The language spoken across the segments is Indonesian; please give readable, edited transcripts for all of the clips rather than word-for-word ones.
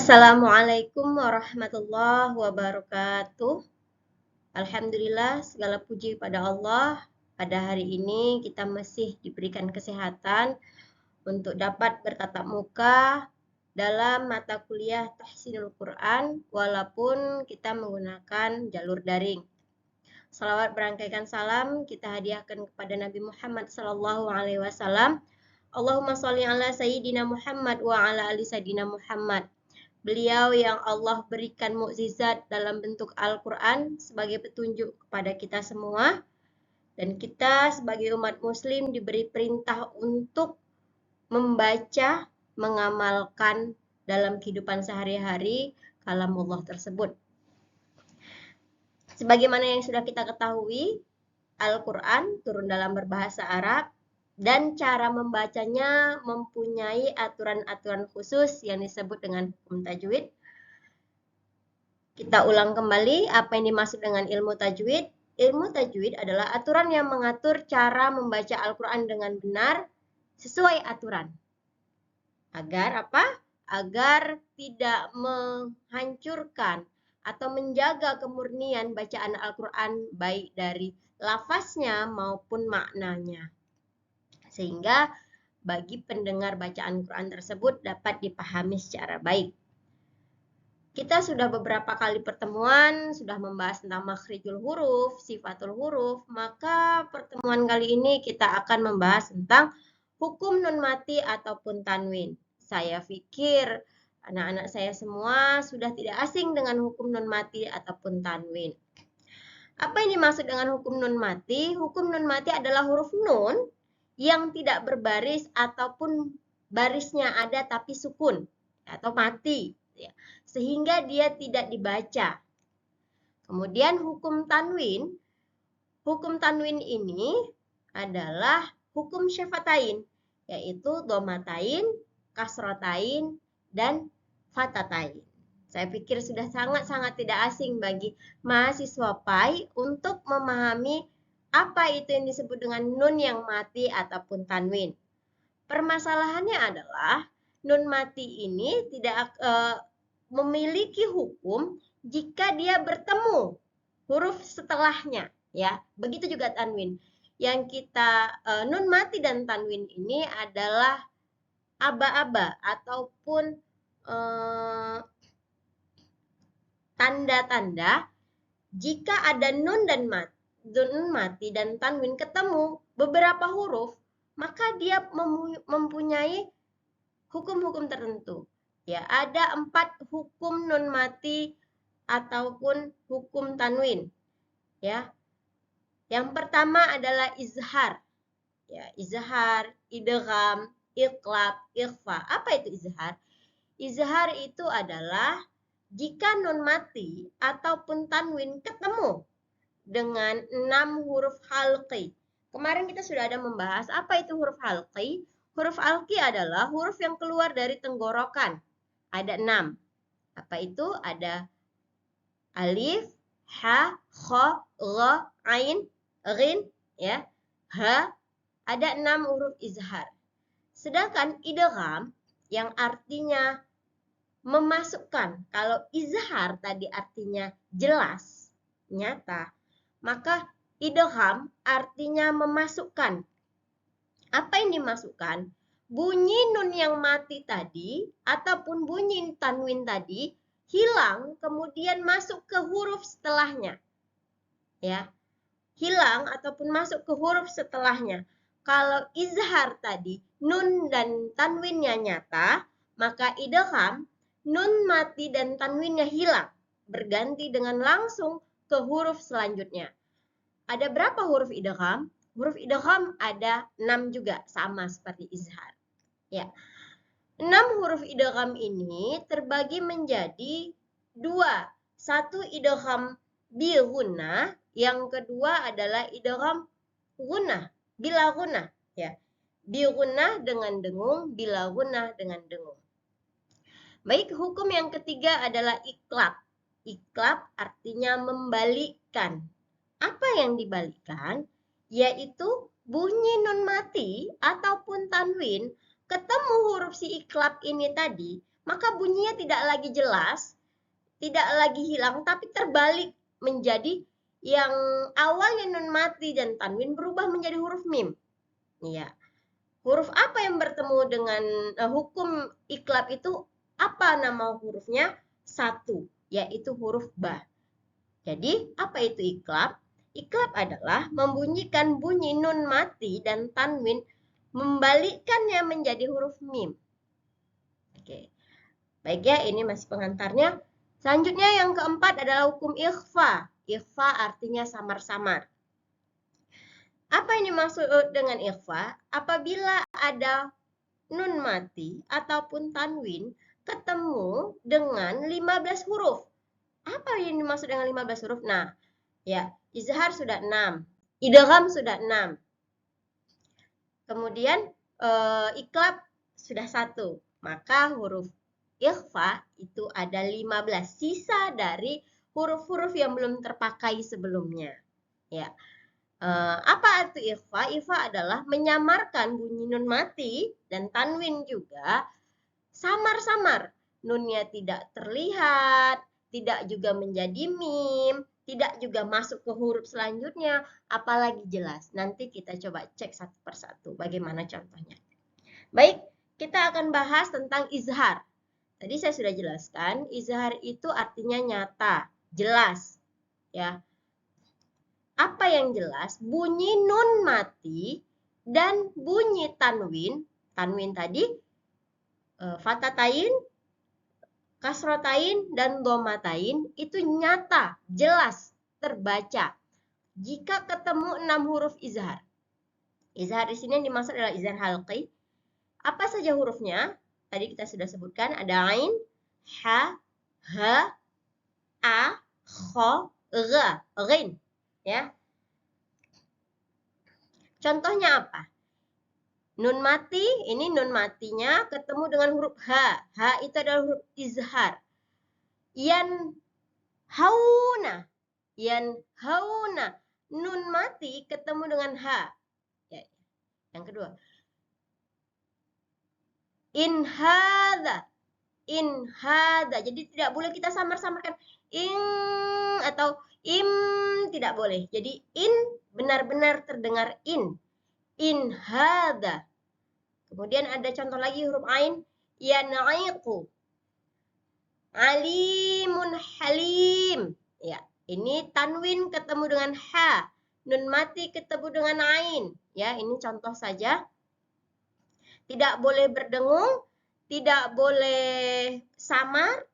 Assalamualaikum warahmatullahi wabarakatuh. Alhamdulillah, segala puji pada Allah. Pada hari ini kita masih diberikan kesehatan untuk dapat bertatap muka dalam mata kuliah Tahsinul Quran walaupun kita menggunakan jalur daring. Salawat berangkaikan salam kita hadiahkan kepada Nabi Muhammad SAW. Allahumma sholli ala Sayyidina Muhammad wa ala ali Sayyidina Muhammad. Beliau yang Allah berikan mukjizat dalam bentuk Al-Quran sebagai petunjuk kepada kita semua. Dan kita sebagai umat muslim diberi perintah untuk membaca, mengamalkan dalam kehidupan sehari-hari kalam Allah tersebut. Sebagaimana yang sudah kita ketahui, Al-Quran turun dalam berbahasa Arab dan cara membacanya mempunyai aturan-aturan khusus yang disebut dengan hukum tajwid. Kita ulang kembali apa yang dimaksud dengan ilmu tajwid. Ilmu tajwid adalah aturan yang mengatur cara membaca Al-Quran dengan benar sesuai aturan. Agar apa? Agar tidak menghancurkan atau menjaga kemurnian bacaan Al-Quran baik dari lafaznya maupun maknanya. Sehingga bagi pendengar bacaan Quran tersebut dapat dipahami secara baik. Kita sudah beberapa kali pertemuan, sudah membahas tentang makhrijul huruf, sifatul huruf, maka pertemuan kali ini kita akan membahas tentang hukum nun mati ataupun tanwin. Saya pikir anak-anak saya semua sudah tidak asing dengan hukum nun mati ataupun tanwin. Apa yang dimaksud dengan hukum nun mati? Hukum nun mati adalah huruf nun yang tidak berbaris ataupun barisnya ada tapi sukun atau mati, ya, sehingga dia tidak dibaca. Kemudian hukum tanwin ini adalah hukum syafatain, yaitu domatain, kasrotain, dan fatatain. Saya pikir sudah sangat-sangat tidak asing bagi mahasiswa PAI untuk memahami apa itu yang disebut dengan nun yang mati ataupun tanwin. Permasalahannya adalah nun mati ini tidak memiliki hukum jika dia bertemu huruf setelahnya, ya. Begitu juga tanwin. Yang kita nun mati dan tanwin ini adalah aba-aba ataupun tanda-tanda jika ada nun mati dan tanwin ketemu beberapa huruf, maka dia mempunyai hukum-hukum tertentu. Ya, ada 4 hukum nun mati ataupun hukum tanwin. Ya. Yang pertama adalah izhar. Ya, izhar, idgham, iqlab, ikhfa. Apa itu izhar? Izhar itu adalah jika nun mati ataupun tanwin ketemu dengan 6 huruf halqi. Kemarin kita sudah ada membahas apa itu huruf halqi. Huruf halqi adalah huruf yang keluar dari tenggorokan. Ada 6. Apa itu? Ada alif, ha, kha, gha, ain, ghin, ya. Ha, ada 6 huruf izhar. Sedangkan idgham yang artinya memasukkan. Kalau izhar tadi artinya jelas, nyata, maka idgham artinya memasukkan. Apa yang dimasukkan? Bunyi nun yang mati tadi ataupun bunyi tanwin tadi hilang kemudian masuk ke huruf setelahnya. Ya. Hilang ataupun masuk ke huruf setelahnya. Kalau izhar tadi nun dan tanwinnya nyata, maka idgham nun mati dan tanwinnya hilang, berganti dengan langsung ke huruf selanjutnya. Ada berapa huruf idgham? Huruf idgham ada 6 juga, sama seperti izhar. Ya. 6 huruf idgham ini terbagi menjadi 2. Satu idgham bi gunnah, yang kedua adalah idgham gunnah, bila gunnah, ya. Bi gunnah dengan dengung, bila gunnah dengan dengung. Baik, hukum yang ketiga adalah iqlab. Iqlab artinya membalikkan. Apa yang dibalikkan? Yaitu bunyi nun mati ataupun tanwin ketemu huruf si iqlab ini tadi, maka bunyinya tidak lagi jelas, tidak lagi hilang, tapi terbalik menjadi yang awalnya nun mati dan tanwin berubah menjadi huruf mim. Ya. Huruf apa yang bertemu dengan hukum iklab itu? Apa nama hurufnya? Satu, yaitu huruf ba. Jadi, apa itu iklab? Iklab adalah membunyikan bunyi nun mati dan tanwin, membalikkannya menjadi huruf mim. Oke. Baik ya, ini masih pengantarnya. Selanjutnya yang keempat adalah hukum ikhfa. Ikhfa artinya samar-samar. Apa yang dimaksud dengan ikhfa? Apabila ada nun mati ataupun tanwin ketemu dengan 15 huruf. Apa yang dimaksud dengan 15 huruf? Nah, ya, izhar sudah 6, idgham sudah 6. Kemudian iklab sudah 1. Maka huruf ikhfa itu ada 15, sisa dari huruf-huruf yang belum terpakai sebelumnya. Ya. Apa itu ikhfa? Ikhfa adalah menyamarkan bunyi nun mati dan tanwin juga samar-samar. Nunnya tidak terlihat, tidak juga menjadi mim, tidak juga masuk ke huruf selanjutnya, apalagi jelas. Nanti kita coba cek satu persatu bagaimana contohnya. Baik, kita akan bahas tentang izhar. Tadi saya sudah jelaskan, izhar itu artinya nyata, jelas. Ya. Apa yang jelas? Bunyi nun mati dan bunyi tanwin. Tanwin tadi fatatain, kasrotain, dan domatain itu nyata, jelas, terbaca jika ketemu 6 huruf izhar. Izhar di sini yang dimaksud adalah izhar halqi. Apa saja hurufnya? Tadi kita sudah sebutkan, ada ain, ha, ha, a, kho, gha, ghin. Ya. Contohnya apa? Nun mati, ini nun matinya ketemu dengan huruf ha. Ha itu adalah huruf izhar. Yan hauna. Yan hauna. Nun mati ketemu dengan ha. Ya. Yang kedua. In hadha. In hadha. Jadi tidak boleh kita samar-samarkan in atau im, tidak boleh. Jadi in benar-benar terdengar in. In hadha. Kemudian ada contoh lagi huruf ain, yanaiqu. Alimun halim. Ya, ini tanwin ketemu dengan ha, nun mati ketemu dengan ain. Ya, ini contoh saja. Tidak boleh berdengung, tidak boleh samar,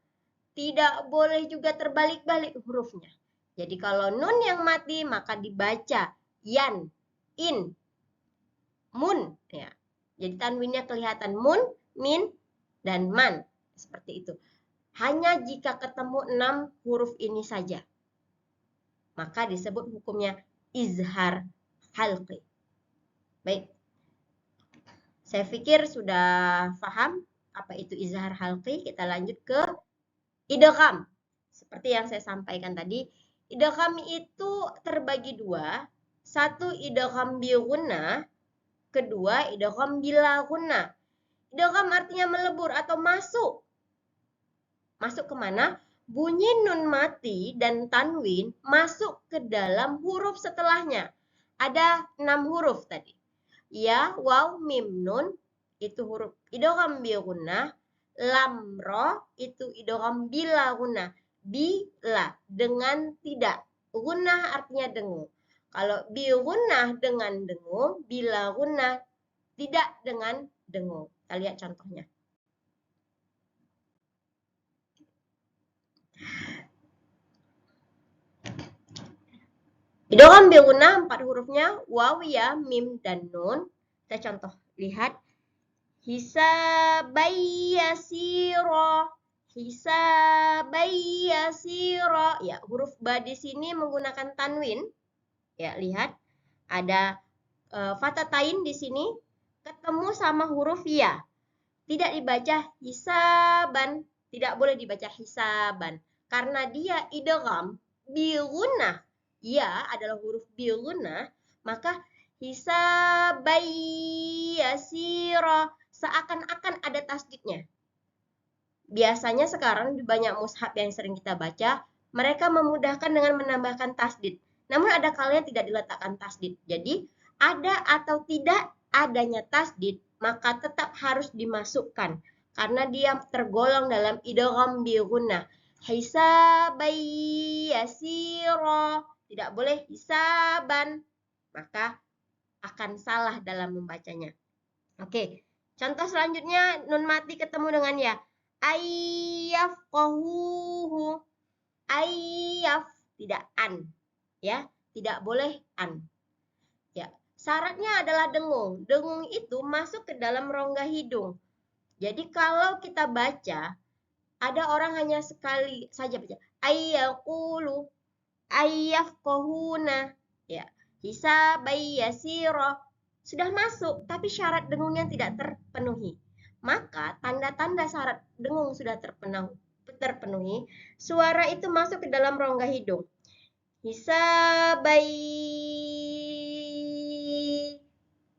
tidak boleh juga terbalik-balik hurufnya. Jadi kalau nun yang mati maka dibaca yan, in, mun. Ya. Jadi tanwinnya kelihatan mun, min, dan man. Seperti itu. Hanya jika ketemu 6 huruf ini saja. Maka disebut hukumnya izhar halqi. Baik. Saya pikir sudah paham apa itu izhar halqi. Kita lanjut ke idgham. Seperti yang saya sampaikan tadi. Idgham itu terbagi dua. Satu idgham bi gunnah. Kedua, idgham bila gunnah. Idgham artinya melebur atau masuk. Masuk kemana? Bunyi nun mati dan tanwin masuk ke dalam huruf setelahnya. Ada 6 huruf tadi. Ya, waw, mim, nun. Itu huruf idgham bi gunnah. Lam, ro. Itu idgham bila gunnah. Bila, dengan tidak. Gunnah artinya dengung. Kalau bi gunnah dengan dengung, bila gunnah tidak dengan dengung. Kita lihat contohnya. Idgham bi gunnah 4 hurufnya waw, ya, mim, dan nun. Kita contoh lihat. Hisabayyasira. Hisabayyasira. Ya, huruf ba di sini menggunakan tanwin. Ya, lihat. Ada fatatain di sini ketemu sama huruf ya. Tidak dibaca hisaban, tidak boleh dibaca hisaban karena dia idgham bi gunnah. Ya adalah huruf bi gunnah, maka hisabayyasira seakan-akan ada tasdidnya. Biasanya sekarang di banyak mushaf yang sering kita baca, mereka memudahkan dengan menambahkan tasdid. Namun ada kalanya tidak diletakkan tasdid. Jadi ada atau tidak adanya tasdid, maka tetap harus dimasukkan karena dia tergolong dalam idgham bi gunnah. Hisabai yasira, tidak boleh hisaban, maka akan salah dalam membacanya. Oke, contoh selanjutnya nun mati ketemu dengan ya. Ayyafqahuhu. Ayyaf, tidak an. Ya, tidak boleh an. Ya, syaratnya adalah dengung. Dengung itu masuk ke dalam rongga hidung. Jadi kalau kita baca, ada orang hanya sekali saja baca ayyaqulu, ayyafqahuna. Ya, hisabai yasira. Sudah masuk, tapi syarat dengungnya tidak terpenuhi. Maka tanda-tanda syarat dengung sudah terpenuhi, suara itu masuk ke dalam rongga hidung. Hisabai.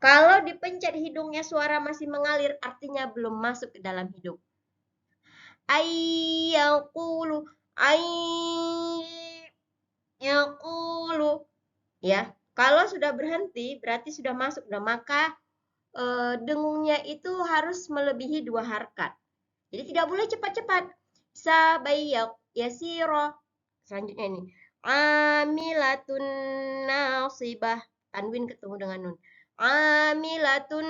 Kalau dipencet hidungnya suara masih mengalir, artinya belum masuk ke dalam hidung. Ayyaqulu, ayyaqulu. Ya, kalau sudah berhenti berarti sudah masuk, maka dengungnya itu harus melebihi 2 harkat. Jadi tidak boleh cepat-cepat. Sabayyak yasira. Selanjutnya ini. Amilatun nasibah. Tanwin ketemu dengan nun. Amilatun.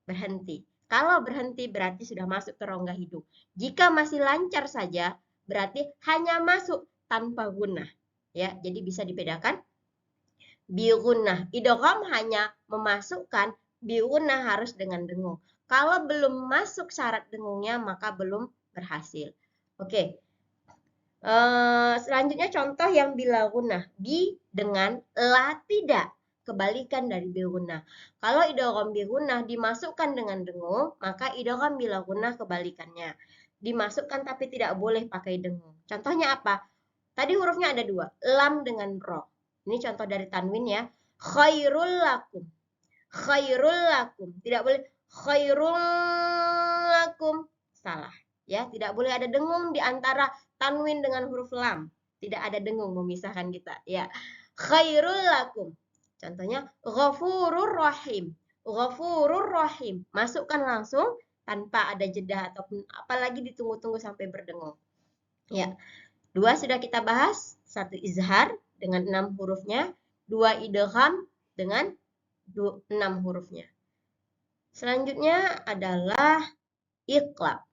Berhenti. Kalau berhenti berarti sudah masuk ke rongga hidung. Jika masih lancar saja, berarti hanya masuk tanpa gunnah. Ya, jadi bisa dibedakan. Bi-gunnah. Idgham hanya memasukkan, bi-gunnah harus dengan dengung. Kalau belum masuk syarat dengungnya, maka belum berhasil. Oke. Selanjutnya contoh yang bila gunnah. Bi dengan la tidak. Kebalikan dari bi gunnah. Kalau idgham bi gunnah dimasukkan dengan dengung, maka idgham bila gunnah kebalikannya. Dimasukkan tapi tidak boleh pakai dengung. Contohnya apa? Tadi hurufnya ada 2. Lam dengan ro. Ini contoh dari tanwin ya. Khairul lakum. Khairul lakum. Tidak boleh khairul lakum. Salah. Ya, tidak boleh ada dengung di antara tanwin dengan huruf lam. Tidak ada dengung memisahkan kita. Ya. Khairul lakum. Contohnya ghafurur rahim. Ghafurur rahim. Masukkan langsung tanpa ada jeda ataupun apalagi ditunggu-tunggu sampai berdengung. Ya. 2 sudah kita bahas. 1 izhar dengan 6 hurufnya. 2 idgham dengan 6 hurufnya. Selanjutnya adalah iqlab.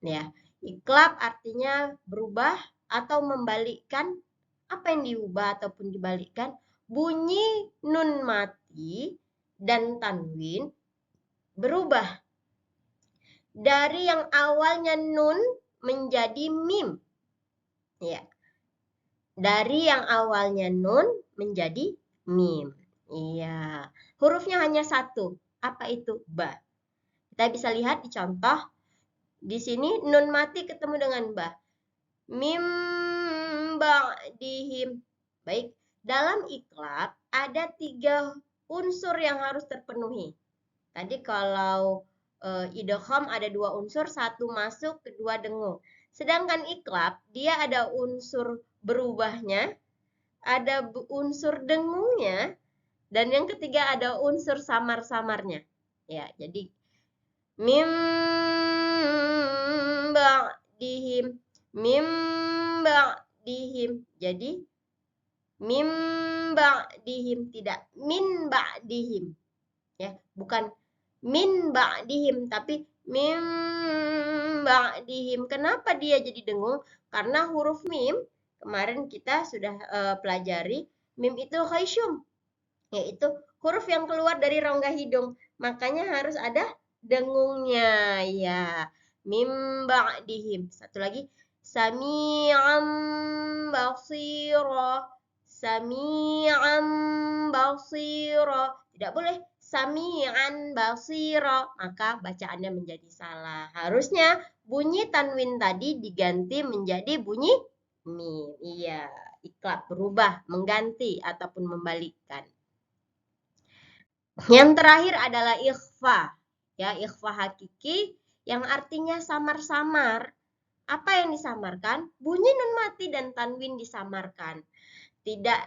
Ya, iqlab artinya berubah atau membalikkan. Apa yang diubah ataupun dibalikkan? Bunyi nun mati dan tanwin berubah dari yang awalnya nun menjadi mim. Ya. Dari yang awalnya nun menjadi mim. Iya. Hurufnya hanya 1. Apa itu? Ba. Kita bisa lihat di contoh. Di sini nun mati ketemu dengan ba. Mim ba'dihim. Baik. Dalam iqlab ada 3 unsur yang harus terpenuhi. Tadi kalau idgham ada 2 unsur, 1 masuk, kedua dengung. Sedangkan iqlab dia ada unsur berubahnya, ada unsur dengungnya, dan yang ketiga ada unsur samar-samarnya. Ya, jadi mim ba'dihim, mim ba'dihim. Jadi mim ba'dihim, tidak min ba'dihim. Ya, bukan min ba'dihim tapi mim ba'dihim. Kenapa dia jadi dengung? Karena huruf mim kemarin kita sudah pelajari, mim itu khaysyum, yaitu huruf yang keluar dari rongga hidung. Makanya harus ada dengungnya ya. Mim ba'dihim. Satu lagi, sami'an basira. Sami'an basira. Tidak boleh sami'an basira, maka bacaannya menjadi salah. Harusnya bunyi tanwin tadi diganti menjadi bunyi mim. Iya, iqlab berubah, mengganti ataupun membalikkan. Yang terakhir adalah ikhfa. Ya, ikhfa hakiki yang artinya samar-samar. Apa yang disamarkan? Bunyi nun mati dan tanwin disamarkan. Tidak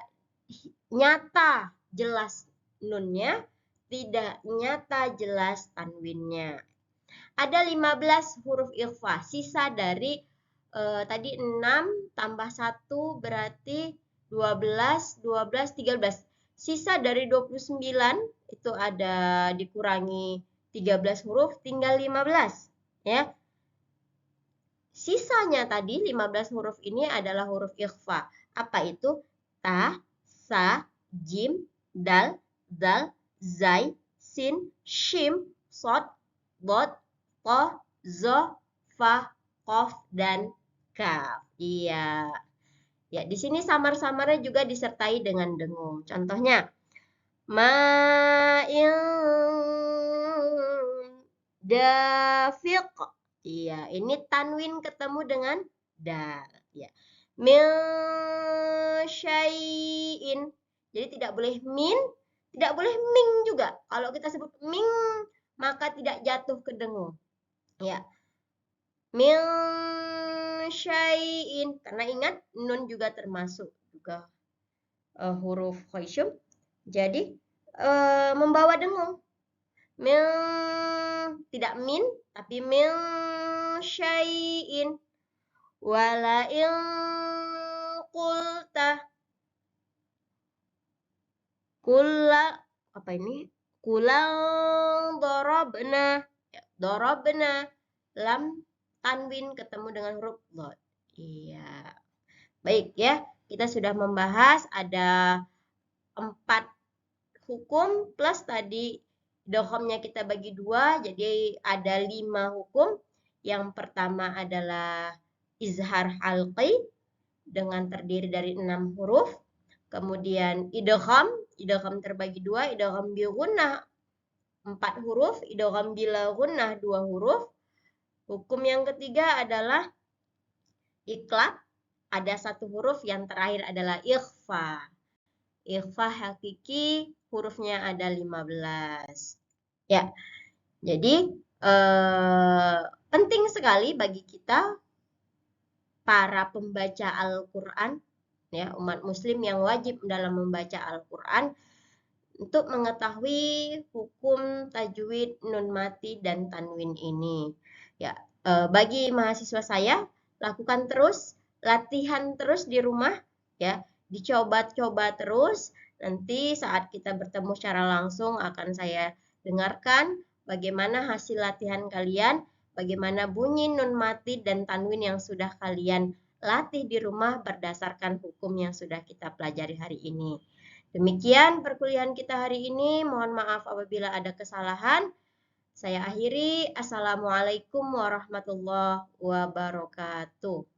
nyata jelas nunnya, tidak nyata jelas tanwinnya. Ada 15 huruf ikhfa, sisa dari tadi 6 tambah 1 berarti 12, 12, 13. Sisa dari 29 itu ada dikurangi 13 huruf, tinggal 15. Ya. Sisanya tadi 15 huruf ini adalah huruf ikhfa. Apa itu? Ta, sa, jim, dal, zal, zai, sin, shim, sod, dot, to, zo, fa, kof, dan kaf. Iya. Ya, di sini samar-samarnya juga disertai dengan dengung. Contohnya, ma'in dafiq. Iya, ini tanwin ketemu dengan dal. Ya. Min syai'in. Jadi tidak boleh min, tidak boleh ming juga. Kalau kita sebut ming, maka tidak jatuh ke dengung. Ya. Min syai'in. Karena ingat, nun juga termasuk juga huruf khasyum. Jadi membawa dengung. Min, tidak min, tapi min syai'in. Wala in qulta. Kula, apa ini? Kulang dorobna. Ya, dorobna. Lam tanwin ketemu dengan huruf dhad. Iya. Baik ya, kita sudah membahas ada 4 hukum plus tadi idghamnya kita bagi 2, jadi ada 5 hukum. Yang pertama adalah izhar halqi dengan terdiri dari 6 huruf. Kemudian idgham terbagi 2, idgham bi gunnah 4 huruf, idgham bila gunnah 2 huruf. Hukum yang ketiga adalah iqlab, ada 1 huruf, yang terakhir adalah ikhfa. Ikhfa hakiki hurufnya ada 15. Ya, jadi penting sekali bagi kita para pembaca Al-Quran, ya, umat muslim yang wajib dalam membaca Al-Quran, untuk mengetahui hukum tajwid, nun mati, dan tanwin ini. Ya, bagi mahasiswa saya, lakukan terus, latihan terus di rumah, ya, dicoba-coba terus. Nanti saat kita bertemu secara langsung akan saya dengarkan bagaimana hasil latihan kalian, bagaimana bunyi nun mati dan tanwin yang sudah kalian latih di rumah berdasarkan hukum yang sudah kita pelajari hari ini. Demikian perkuliahan kita hari ini. Mohon maaf apabila ada kesalahan. Saya akhiri. Assalamualaikum warahmatullahi wabarakatuh.